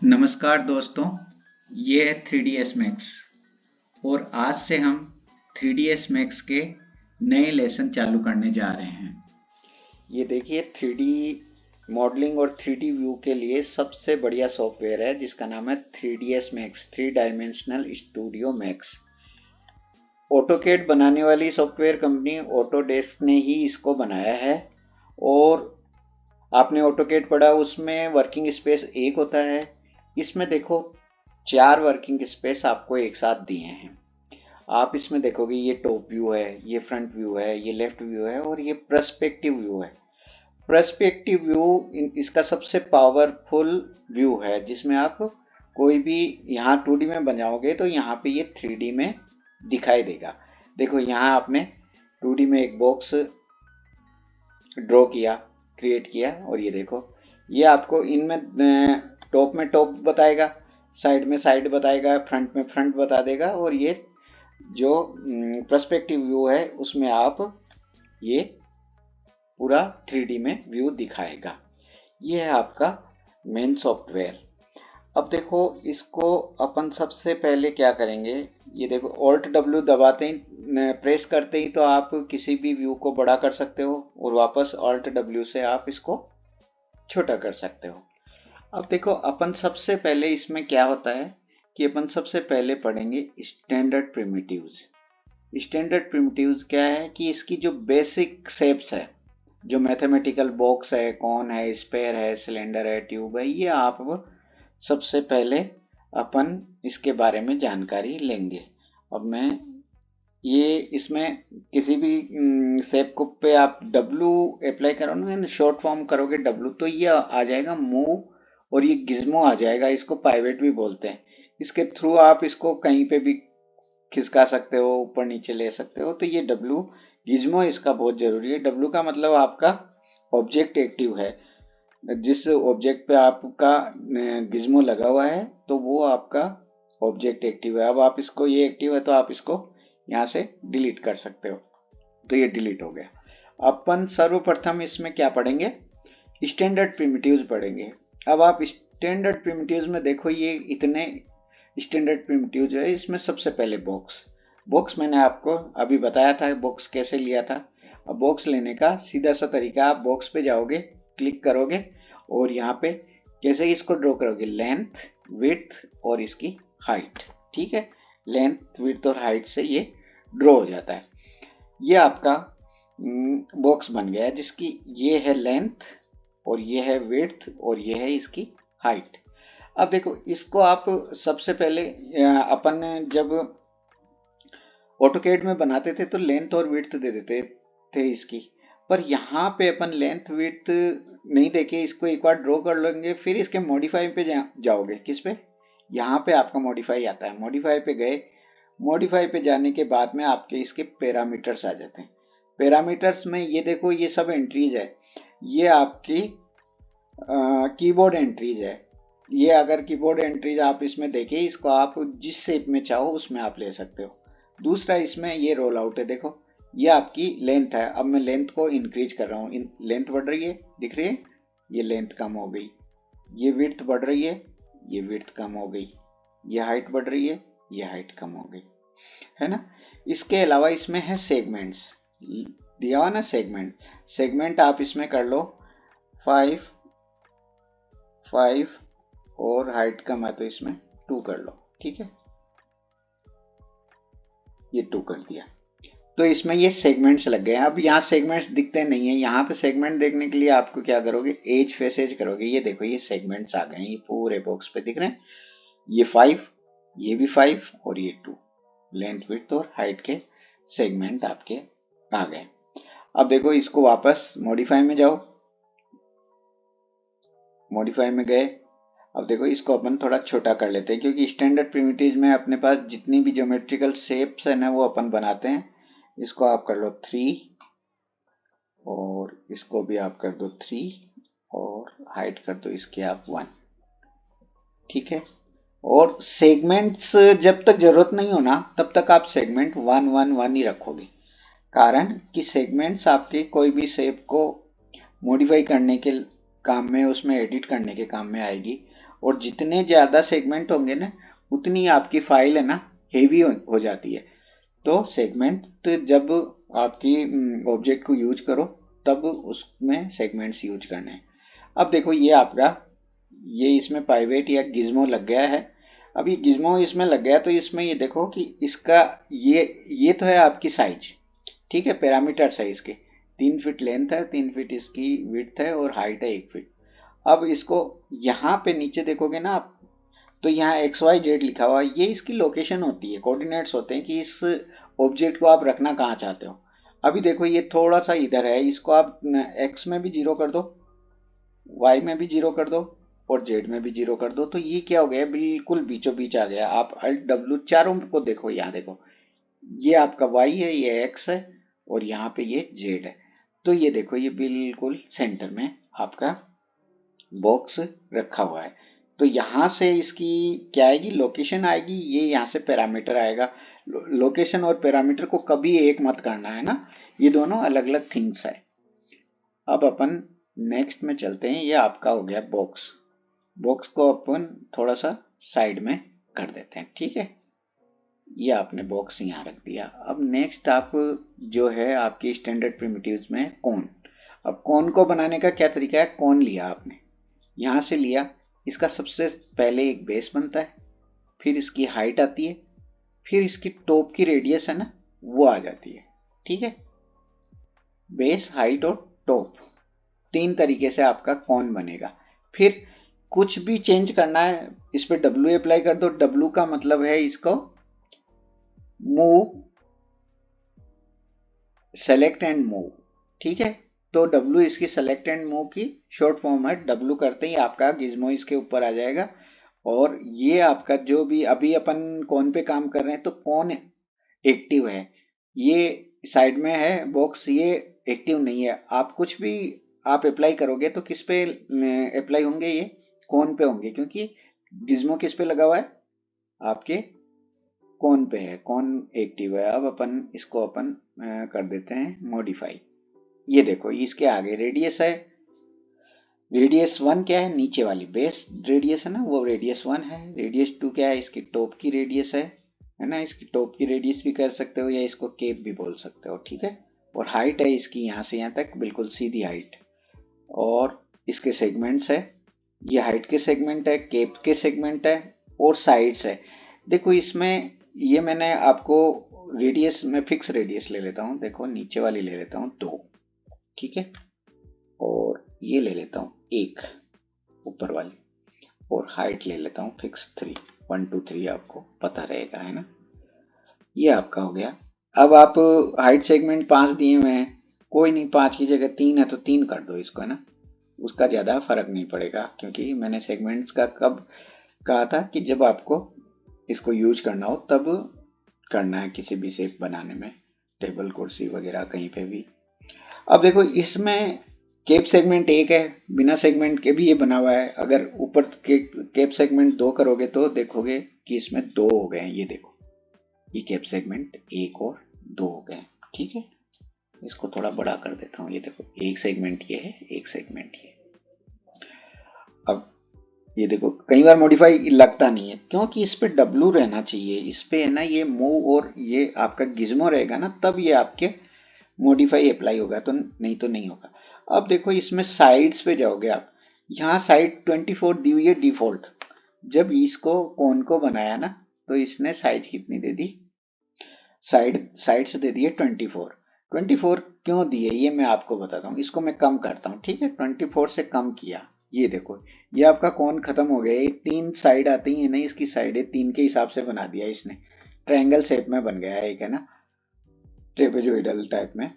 नमस्कार दोस्तों, ये है 3ds Max और आज से हम 3ds Max के नए लेसन चालू करने जा रहे हैं। ये देखिए 3D मॉडलिंग और 3D व्यू के लिए सबसे बढ़िया सॉफ्टवेयर है जिसका नाम है 3ds Max, 3 dimensional studio max. AutoCAD बनाने वाली सॉफ्टवेयर कंपनी ऑटोडेस्क ने ही इसको बनाया है। और आपने ऑटोकेड पढ़ा, उसमें वर्किंग स्पेस एक होता है। इसमें देखो 4 वर्किंग स्पेस आपको एक साथ दिए हैं। आप इसमें देखोगे ये टॉप व्यू है, ये फ्रंट व्यू है, ये लेफ्ट व्यू है और ये पर्सपेक्टिव व्यू है। पर्सपेक्टिव व्यू इसका सबसे पावरफुल व्यू है जिसमें आप कोई भी यहाँ 2D में बनाओगे तो यहाँ पे ये 3D में दिखाई देगा। देखो यहाँ आपने 2D में एक बॉक्स ड्रॉ किया, क्रिएट किया और ये देखो ये आपको इनमें टॉप में टॉप बताएगा, साइड में साइड बताएगा, फ्रंट में फ्रंट बता देगा। और ये जो पर्सपेक्टिव व्यू है उसमें आप ये पूरा 3D में व्यू दिखाएगा। ये है आपका मेन सॉफ्टवेयर। अब देखो इसको अपन सबसे पहले क्या करेंगे, ये देखो Alt W दबाते ही, प्रेस करते ही तो आप किसी भी व्यू को बड़ा कर सकते हो और वापस Alt W से आप इसको छोटा कर सकते हो। अब देखो अपन सबसे पहले इसमें क्या होता है कि अपन सबसे पहले पढ़ेंगे स्टैंडर्ड प्रिमिटिव्स। स्टैंडर्ड प्रिमिटिव्स क्या है कि इसकी जो बेसिक शेप्स है, जो मैथमेटिकल बॉक्स है, कौन है, स्पेयर है, सिलेंडर है, ट्यूब है, ये आप सबसे पहले अपन इसके बारे में जानकारी लेंगे। अब मैं ये इसमें किसी भी शेप को पे आप W अप्लाई करो ना, शॉर्ट फॉर्म करोगे W तो ये आ जाएगा मूव और ये गिज्मो आ जाएगा। इसको पाइवेट भी बोलते हैं। इसके थ्रू आप इसको कहीं पे भी खिसका सकते हो, ऊपर नीचे ले सकते हो। तो ये W गिज्मो इसका बहुत जरूरी है। W का मतलब आपका ऑब्जेक्ट एक्टिव है। जिस ऑब्जेक्ट पे आपका गिज्मो लगा हुआ है तो वो आपका ऑब्जेक्ट एक्टिव है। अब आप इसको, ये एक्टिव है तो आप इसको यहाँ से डिलीट कर सकते हो। तो ये डिलीट हो गया। अपन सर्वप्रथम इसमें क्या पढ़ेंगे, स्टैंडर्ड प्रिमिटिव्स पढ़ेंगे। अब आप स्टैंडर्ड प्रिमिटिव्स में देखो ये इतने स्टैंडर्ड प्रिमिटिव्स है। इसमें सबसे पहले बॉक्स मैंने आपको अभी बताया था बॉक्स कैसे लिया था। अब बॉक्स लेने का सीधा सा तरीका, आप बॉक्स पे जाओगे, क्लिक करोगे और यहाँ पे कैसे इसको ड्रॉ करोगे, लेंथ, विड्थ और इसकी हाइट। ठीक है, लेंथ, विड्थ और हाइट से ये ड्रॉ हो जाता है। ये आपका बॉक्स बन गया जिसकी ये है लेंथ और ये है विड्थ और ये है इसकी हाइट। अब देखो इसको आप सबसे पहले अपन जब ऑटोकैड में बनाते थे तो लेंथ और विड्थ दे देते थे इसकी, पर यहाँ पे अपन लेंथ विड्थ नहीं देके इसको एक बार ड्रॉ कर लेंगे। फिर इसके मॉडिफाई पे जाओगे, किस पे, यहाँ पे आपका मॉडिफाई आता है। मॉडिफाई पे गए, मॉडिफाई पे जाने के बाद में आपके इसके पैरामीटर्स आ जाते हैं। पैरामीटर्स में ये देखो ये सब एंट्रीज है, ये आपकी कीबोर्ड एंट्रीज है। ये अगर कीबोर्ड एंट्रीज आप इसमें देखें, इसको आप जिस शेप में चाहो उसमें आप ले सकते हो। दूसरा इसमें ये रोल आउट है, देखो ये आपकी लेंथ है। अब मैं लेंथ को इंक्रीज कर रहा हूँ, लेंथ बढ़ रही है, दिख रही है, ये लेंथ कम हो गई। ये विड्थ बढ़ रही है, ये विड्थ कम हो गई। ये हाइट बढ़ रही है, ये हाइट कम हो गई, है ना। इसके अलावा इसमें है सेगमेंट्स, दिया हुआ ना सेगमेंट आप इसमें कर लो 5 और हाइट कम है तो इसमें 2 कर लो। ठीक है, ये 2 कर दिया तो इसमें ये सेगमेंट्स लग गए। अब यहाँ सेगमेंट्स दिखते नहीं है। यहाँ पे सेगमेंट देखने के लिए आपको क्या करोगे, एज फेस करोगे। ये देखो ये सेगमेंट्स आ गए, ये पूरे बॉक्स पे दिख रहे हैं। ये 5, ये भी 5 और ये 2, लेंथ, विड्थ और हाइट के सेगमेंट आपके आ गए। अब देखो इसको वापस मॉडिफाई में जाओ, मॉडिफाई में गए। अब देखो इसको अपन थोड़ा छोटा कर लेते हैं क्योंकि स्टैंडर्ड प्रिमिटिव्स में अपने पास जितनी भी ज्योमेट्रिकल शेप्स है ना वो अपन बनाते हैं। इसको आप कर लो 3 और इसको भी आप कर दो 3 और हाइट कर दो इसकी आप 1। ठीक है, और सेगमेंट्स जब तक जरूरत नहीं हो ना तब तक आप सेगमेंट 1 1 1 ही रखोगे। कारण कि सेगमेंट्स आपके कोई भी शेप को मॉडिफाई करने के काम में, उसमें एडिट करने के काम में आएगी। और जितने ज़्यादा सेगमेंट होंगे ना उतनी आपकी फाइल है ना हेवी हो जाती है। तो सेगमेंट जब आपकी ऑब्जेक्ट को यूज करो तब उसमें सेगमेंट्स यूज करने हैं। अब देखो ये आपका ये इसमें पाइवेट या गिज्मो लग गया है। अब ये गिज्मो इसमें लग गया तो इसमें ये देखो कि इसका ये तो है आपकी साइज, ठीक है, पैरामीटर है इसके 3 फीट लेंथ है, 3 फीट इसकी विड्थ है और हाइट है 1 फीट। अब इसको यहाँ पे नीचे देखोगे ना आप तो यहाँ XYZ लिखा हुआ है, ये इसकी लोकेशन होती है, कोऑर्डिनेट्स होते हैं कि इस ऑब्जेक्ट को आप रखना कहाँ चाहते हो। अभी देखो ये थोड़ा सा इधर है, इसको आप X में भी 0 कर दो, Y में भी 0 कर दो और Z में भी 0 कर दो, तो ये क्या हो गया, बिल्कुल बीचों बीच आ गया। आप Alt W चारों को देखो, यहाँ देखो ये आपका Y है, ये X है और यहाँ पे ये Z है। तो ये देखो ये बिल्कुल सेंटर में आपका बॉक्स रखा हुआ है। तो यहाँ से इसकी क्या आएगी, लोकेशन आएगी, ये यहाँ से पैरामीटर आएगा। लोकेशन और पैरामीटर को कभी एक मत करना है ना, ये दोनों अलग अलग थिंग्स है। अब अपन नेक्स्ट में चलते हैं। ये आपका हो गया बॉक्स। बॉक्स को अपन थोड़ा सा साइड में कर देते हैं, ठीक है। ये आपने बॉक्स यहाँ रख दिया। अब नेक्स्ट आप जो है आपकी स्टैंडर्ड प्रिमिटिव्स में कॉन। अब कॉन को बनाने का क्या तरीका है, कॉन लिया आपने, यहाँ से लिया, इसका सबसे पहले एक बेस बनता है, फिर इसकी हाइट आती है, फिर इसकी टॉप की रेडियस है ना वो आ जाती है, ठीक है। बेस, हाइट और टॉप, 3 तरीके से आपका कॉन बनेगा। फिर कुछ भी चेंज करना है इस पे W अप्लाई कर दो। W का मतलब है इसको मूव, सेलेक्ट एंड मूव, ठीक है। तो W इसकी सेलेक्ट एंड मूव की शॉर्ट फॉर्म है। W करते ही आपका गिज्मो इसके ऊपर आ जाएगा। और ये आपका जो भी अभी अपन कौन पे काम कर रहे हैं तो कौन एक्टिव है, ये साइड में है बॉक्स, ये एक्टिव नहीं है। आप कुछ भी आप अप्लाई करोगे तो किस पे अप्लाई होंगे, ये कौन पे होंगे, क्योंकि गिज्मो किस पे लगा हुआ है, आपके कौन पे है, कौन एक्टिव है। अब अपन इसको अपन कर देते हैं मॉडिफाई। ये देखो इसके आगे रेडियस है, रेडियस 1 क्या है, नीचे वाली बेस रेडियस है ना वो रेडियस 1 है। रेडियस 2 क्या है, इसकी टॉप की रेडियस है ना, इसकी टॉप की रेडियस भी कर सकते हो या इसको केप भी बोल सकते हो, ठीक है। और हाइट है इसकी यहाँ से यहाँ तक बिल्कुल सीधी हाइट। और इसके सेगमेंट्स है, ये हाइट के सेगमेंट है, केप के सेगमेंट है और साइड्स है। देखो इसमें ये मैंने आपको रेडियस में फिक्स रेडियस ले लेता हूँ, देखो नीचे वाली ले लेता हूँ 2, ठीक है। और ये ले लेता हूँ 1 ऊपर वाली, और हाइट ले लेता हूँ फिक्स 3, 1 2 3 आपको पता रहेगा, है ना। ये आपका हो गया। अब आप हाइट सेगमेंट 5 दिए हुए हैं, कोई नहीं 5 की जगह 3 है तो 3 कर दो इसको, है ना, उसका ज़्यादा फर्क नहीं पड़ेगा। क्योंकि मैंने सेगमेंट्स का कब कहा था कि जब आपको इसको यूज करना हो तब करना है, किसी भी शेप बनाने में, टेबल कुर्सी वगैरह कहीं पे भी। अब देखो इसमें केप सेगमेंट 1 है, बिना सेगमेंट के भी ये बना हुआ है। अगर ऊपर केप सेगमेंट 2 करोगे तो देखोगे कि इसमें 2 हो गए हैं। ये देखो ये केप सेगमेंट 1 और 2 हो गए, ठीक है। इसको थोड़ा बड़ा कर देता हूँ। ये देखो एक सेगमेंट ये है, एक सेगमेंट ये। अब ये देखो कई बार मॉडिफाई लगता नहीं है क्योंकि इस पे W रहना चाहिए, इस पे है ना ये मूव और ये आपका गिज्मो रहेगा ना, तब ये आपके मॉडिफाई अप्लाई होगा, तो नहीं तो नहीं होगा। अब देखो इसमें साइड्स पे जाओगे आप, यहाँ साइड 24 दी हुई है डिफॉल्ट। जब इसको कौन को बनाया ना तो इसने साइज कितनी दे दी, साइड्स दे दिए 24। 24 क्यों दिए ये मैं आपको बताता हूँ। इसको मैं कम करता हूँ, ठीक है, 24 से कम किया। ये देखो ये आपका कौन खत्म हो गया, ये 3 साइड आती है ना, इसकी साइडें 3 के हिसाब से बना दिया इसने, ट्रायंगल शेप में बन गया एक, है ना, ट्रेपेजोइडल टाइप में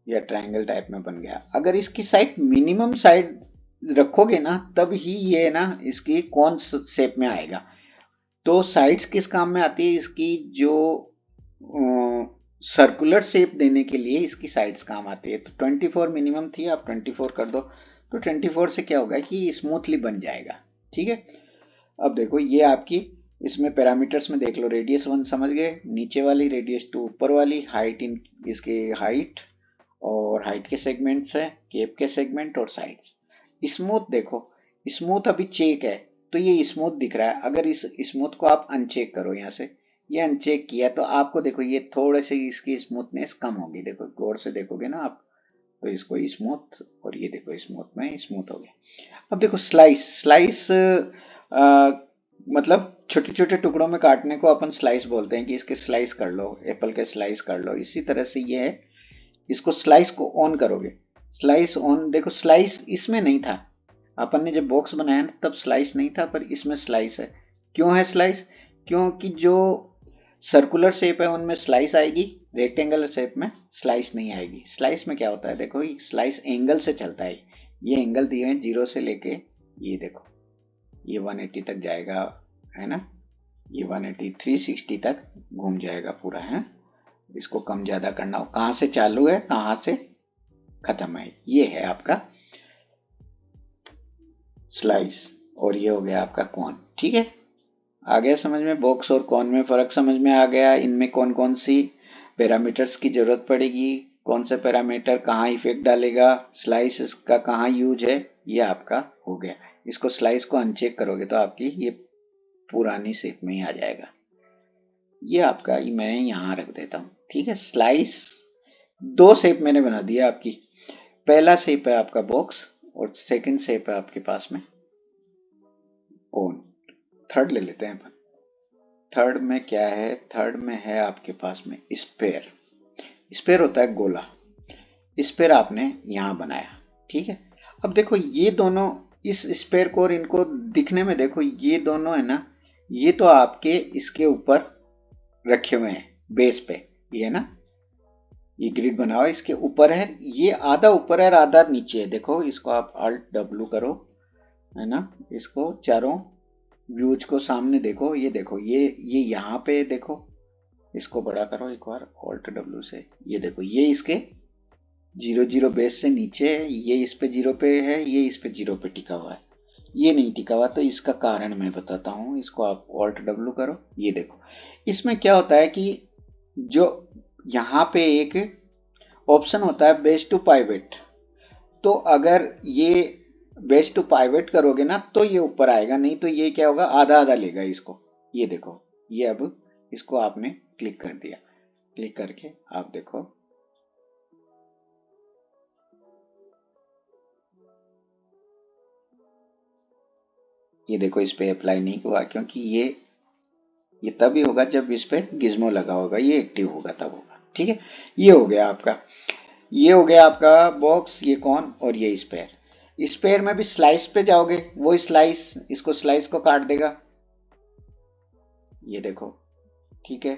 या ट्रायंगल टाइप में बन गया। अगर इसकी साइड मिनिमम साइड रखोगे ना तब ही ये ना इसकी कौन शेप में आएगा। तो साइड्स किस काम में आती है, इसकी जो सर्कुलर शेप देने के लिए इसकी साइड्स काम आती है। तो 24 मिनिमम थी, आप 24 कर दो तो 24 से क्या होगा कि स्मूथली बन जाएगा, ठीक है। अब देखो ये आपकी इसमें पैरामीटर्स में देख लो, रेडियस 1 समझ गए, नीचे वाली रेडियस 2 ऊपर वाली, हाइट इन इसके हाइट और हाइट के सेगमेंट्स है, केप के सेगमेंट और साइड्स। स्मूथ देखो, स्मूथ अभी चेक है, तो ये स्मूथ दिख रहा है। अगर इस स्मूथ को आप अनचेक करो, यहाँ से ये अनचेक किया तो आपको देखो ये थोड़े से इसकी स्मूथनेस कम होगी। देखो गौर से देखोगे ना आप, तो इसको स्मूथ, और ये देखो स्मूथ में स्मूथ हो गया। अब देखो स्लाइस मतलब छोटे छोटे टुकड़ों में काटने को अपन स्लाइस बोलते हैं कि इसके स्लाइस कर लो, एप्पल के स्लाइस कर लो। इसी तरह से ये है, इसको स्लाइस को ऑन करोगे, स्लाइस ऑन, देखो स्लाइस इसमें नहीं था, अपन ने जब बॉक्स बनाया ना तब स्लाइस नहीं था, पर इसमें स्लाइस है। क्यों है स्लाइस? क्योंकि जो सर्कुलर शेप है उनमें स्लाइस आएगी, रेक्टेंगुलर शेप में स्लाइस नहीं आएगी। स्लाइस में क्या होता है, देखो स्लाइस एंगल से चलता है। ये एंगल दिए हैं 0 से लेके, ये देखो ये 180 तक जाएगा, है ना, ये 180 360 तक घूम जाएगा पूरा, है। इसको कम ज्यादा करना हो, कहां से चालू है कहां से खत्म है, ये है आपका स्लाइस। और ये हो गया आपका कॉन। ठीक है, आ गया समझ में? बॉक्स और कॉन में फर्क समझ में आ गया। इनमें कौन कौन सी पैरामीटर्स की जरूरत पड़ेगी, कौन सा पैरामीटर कहाँ इफेक्ट डालेगा, स्लाइस का कहाँ यूज है, ये आपका हो गया। इसको स्लाइस को अनचेक करोगे तो आपकी ये पुरानी शेप में ही आ जाएगा। ये आपका मैं यहाँ रख देता हूँ। ठीक है, स्लाइस 2 शेप मैंने बना दिया आपकी। पहला शेप है आपका बॉक्स और सेकंड शेप है आपके पास में कौन। थर्ड ले लेते हैं अपन। थर्ड में क्या है? थर्ड में है आपके पास में स्पेयर। स्पेयर होता है गोला। स्पेयर आपने यहां बनाया। ठीक है, अब देखो ये दोनों, इस स्पेयर को और इनको दिखने में देखो, ये दोनों है ना, ये तो आपके इसके ऊपर रखे हुए हैं बेस पे, ये है ना, ये ग्रिड बना हुआ इसके ऊपर है, ये आधा ऊपर है और आधा नीचे है। देखो इसको आप Alt W करो, है ना, इसको चारों व्यूज को सामने देखो, ये देखो ये यहाँ पे देखो, इसको बड़ा करो एक बार Alt W से, ये देखो ये इसके 0 0 बेस से नीचे है, ये इस पे 0 पे है, ये इस पे 0 पे टिका हुआ है, ये नहीं टिका हुआ। तो इसका कारण मैं बताता हूँ, इसको आप Alt W करो, ये देखो इसमें क्या होता है कि जो यहाँ पे एक ऑप्शन होता है बेस टू पाइवेट, तो अगर ये बेस टू पाइवेट करोगे ना तो ये ऊपर आएगा, नहीं तो ये क्या होगा, आधा आधा लेगा इसको। ये देखो ये अब इसको आपने क्लिक कर दिया, क्लिक करके आप देखो ये देखो इस पे अप्लाई नहीं हुआ, क्योंकि ये तभी होगा जब इस पे गिज्मो लगा होगा, ये एक्टिव होगा तब होगा। ठीक है, ये हो गया आपका, ये हो गया आपका बॉक्स, ये कौन और ये स्पेयर। स्पेयर में भी स्लाइस पे जाओगे, वो स्लाइस, इसको स्लाइस को काट देगा, ये देखो। ठीक है,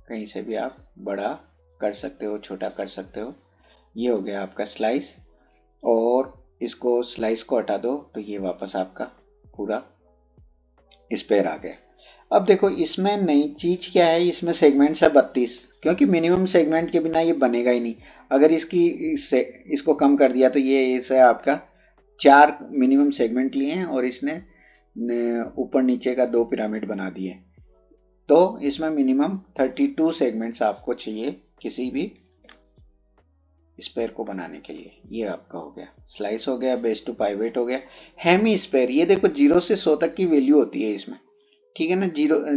कहीं से भी आप बड़ा कर सकते हो, छोटा कर सकते हो। ये हो गया आपका स्लाइस, और इसको स्लाइस को हटा दो तो ये वापस आपका पूरा स्पेयर आ गया। अब देखो इसमें नई चीज क्या है, इसमें सेगमेंट्स है 32, क्योंकि मिनिमम सेगमेंट के बिना ये बनेगा ही नहीं। अगर इसको कम कर दिया तो ये इसे आपका 4 मिनिमम सेगमेंट लिए हैं और इसने ऊपर नीचे का 2 पिरामिड बना दिए, तो इसमें मिनिमम 32 सेगमेंट्स आपको चाहिए किसी भी स्पेयर को बनाने के लिए। ये आपका हो गया स्लाइस, हो गया बेस टू पाइवेट, हो गया हेमी स्पेयर। ये देखो 0 से 100 तक की वैल्यू होती है इसमें, ठीक है ना,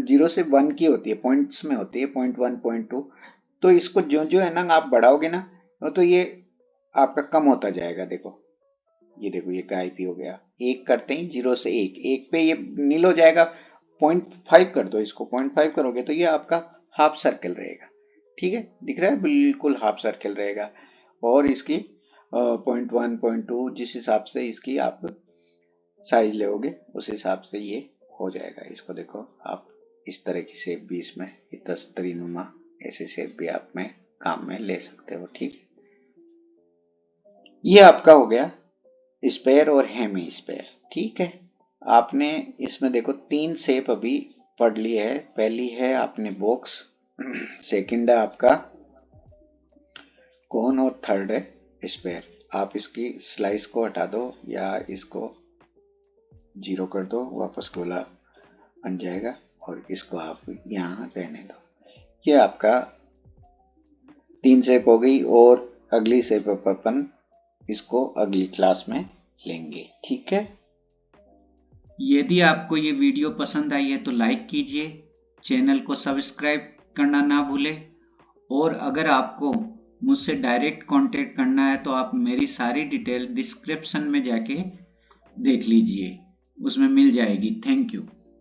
0 से 1 की होती है, पॉइंट्स में होती है, 0.1 0.2। तो इसको जो जो है ना आप बढ़ाओगे ना तो ये आपका कम होता जाएगा। देखो ये देखो ये गायब ही हो गया, 1 करते ही 0 से 1 पे ये नील हो जाएगा। 0.5 कर दो इसको, 0.5 करोगे तो ये आपका हाफ सर्कल रहेगा। ठीक है, दिख रहा है, बिल्कुल हाफ सर्कल रहेगा। और इसकी 0.1 0.2 जिस हिसाब से इसकी आप साइज लोगे उस हिसाब से ये हो जाएगा। इसको देखो आप इस तरह की शेप भी इसमें, तस्तरीनुमा ऐसे शेप भी आप में काम में ले सकते हो। ठीक, ये आपका हो गया स्पेयर और हेमी स्पेयर। ठीक है, आपने इसमें देखो 3 शेप अभी पढ़ ली है। पहली है आपने बॉक्स, सेकंड है आपका कोन, और थर्ड है स्पेयर। आप इसकी स्लाइस को हटा दो या इसको 0 कर दो, वापस गोला बन जाएगा, और इसको आप यहाँ रहने दो। ये आपका 3 शेप हो गई, और अगली शेप अपन इसको अगली क्लास में लेंगे। ठीक है। यदि आपको ये वीडियो पसंद आई है तो लाइक कीजिए, चैनल को सब्सक्राइब करना ना भूलें और अगर आपको मुझसे डायरेक्ट कांटेक्ट करना है तो आप मेरी सारी डिटेल डिस्क्रिप्शन में जाके देख लीजिए, उसमें मिल जाएगी। Thank you.